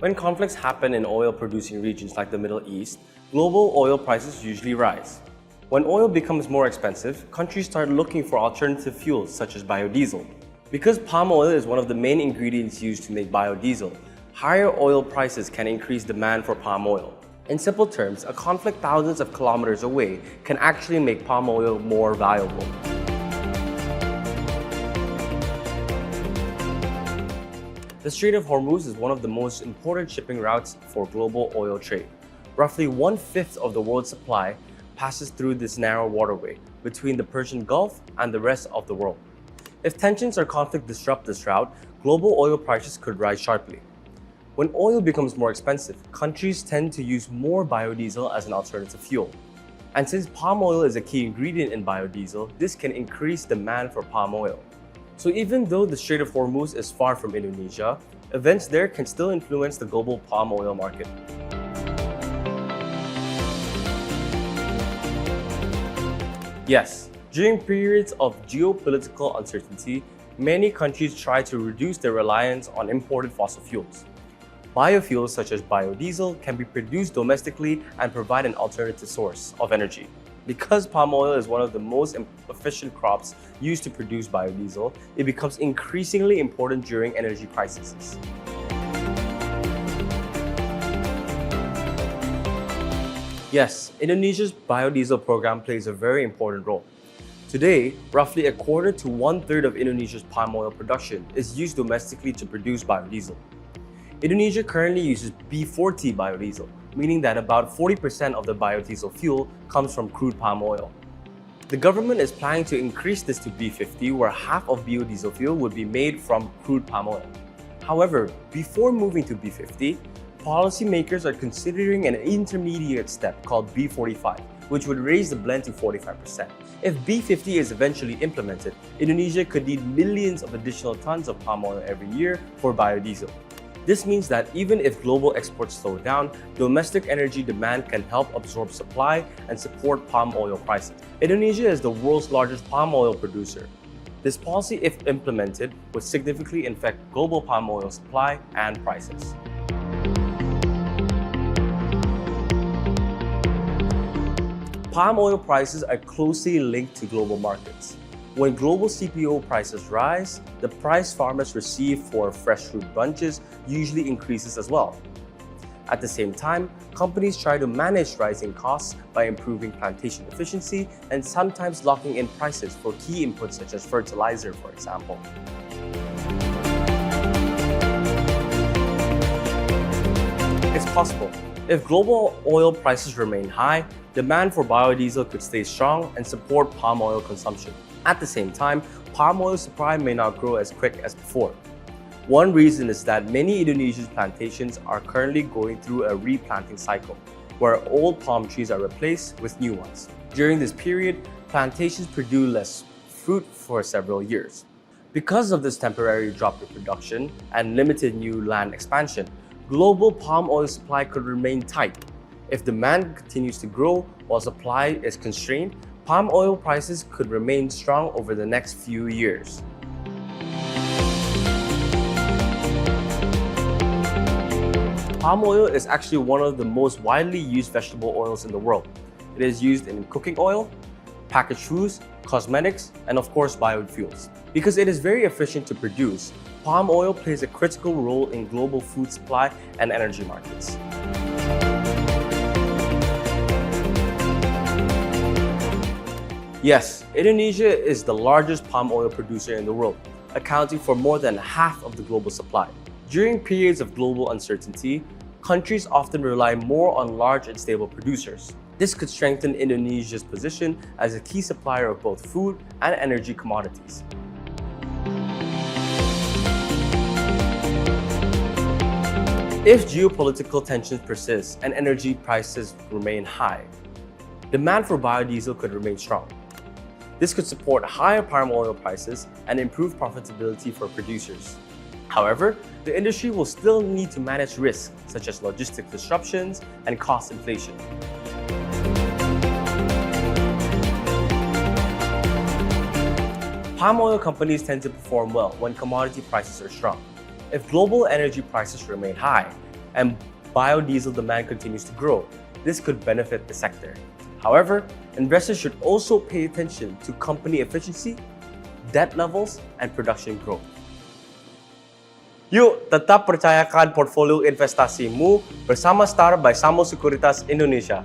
When conflicts happen in oil-producing regions like the Middle East, global oil prices usually rise. When oil becomes more expensive, countries start looking for alternative fuels such as biodiesel. Because palm oil is one of the main ingredients used to make biodiesel, higher oil prices can increase demand for palm oil. In simple terms, a conflict thousands of kilometers away can actually make palm oil more valuable. The Strait of Hormuz is one of the most important shipping routes for global oil trade. Roughly 1/5 of the world's supply passes through this narrow waterway between the Persian Gulf and the rest of the world. If tensions or conflict disrupt this route, global oil prices could rise sharply. When oil becomes more expensive, countries tend to use more biodiesel as an alternative fuel. And since palm oil is a key ingredient in biodiesel, this can increase demand for palm oil. So even though the Strait of Hormuz is far from Indonesia, events there can still influence the global palm oil market. Yes, during periods of geopolitical uncertainty, many countries try to reduce their reliance on imported fossil fuels. Biofuels such as biodiesel can be produced domestically and provide an alternative source of energy. Because palm oil is one of the most efficient crops used to produce biodiesel, it becomes increasingly important during energy crises. Yes, Indonesia's biodiesel program plays a very important role. Today, roughly a quarter to 1/3 of Indonesia's palm oil production is used domestically to produce biodiesel. Indonesia currently uses B40 biodiesel, meaning that about 40% of the biodiesel fuel comes from crude palm oil. The government is planning to increase this to B50, where half of biodiesel fuel would be made from crude palm oil. However, before moving to B50, policymakers are considering an intermediate step called B45, which would raise the blend to 45%. If B50 is eventually implemented, Indonesia could need millions of additional tons of palm oil every year for biodiesel. This means that even if global exports slow down, domestic energy demand can help absorb supply and support palm oil prices. Indonesia is the world's largest palm oil producer. This policy, if implemented, would significantly affect global palm oil supply and prices. Palm oil prices are closely linked to global markets. When global CPO prices rise, the price farmers receive for fresh fruit bunches usually increases as well. At the same time, companies try to manage rising costs by improving plantation efficiency and sometimes locking in prices for key inputs such as fertilizer, for example. It's possible. If global oil prices remain high, demand for biodiesel could stay strong and support palm oil consumption. At the same time, palm oil supply may not grow as quick as before. One reason is that many Indonesian plantations are currently going through a replanting cycle, where old palm trees are replaced with new ones. During this period, plantations produce less fruit for several years. Because of this temporary drop in production and limited new land expansion, global palm oil supply could remain tight. If demand continues to grow while supply is constrained, palm oil prices could remain strong over the next few years. Palm oil is actually one of the most widely used vegetable oils in the world. It is used in cooking oil, packaged foods, cosmetics, and of course biofuels. Because it is very efficient to produce, palm oil plays a critical role in global food supply and energy markets. Yes, Indonesia is the largest palm oil producer in the world, accounting for more than half of the global supply. During periods of global uncertainty, countries often rely more on large and stable producers. This could strengthen Indonesia's position as a key supplier of both food and energy commodities. If geopolitical tensions persist and energy prices remain high, demand for biodiesel could remain strong. This could support higher palm oil prices and improve profitability for producers. However, the industry will still need to manage risks such as logistic disruptions and cost inflation. Palm oil companies tend to perform well when commodity prices are strong. If global energy prices remain high, and biodiesel demand continues to grow. This could benefit the sector. However, investors should also pay attention to company efficiency, debt levels, and production growth. Yuk, tetap percayakan portfolio investasimu bersama Star by Samuel Sekuritas Indonesia.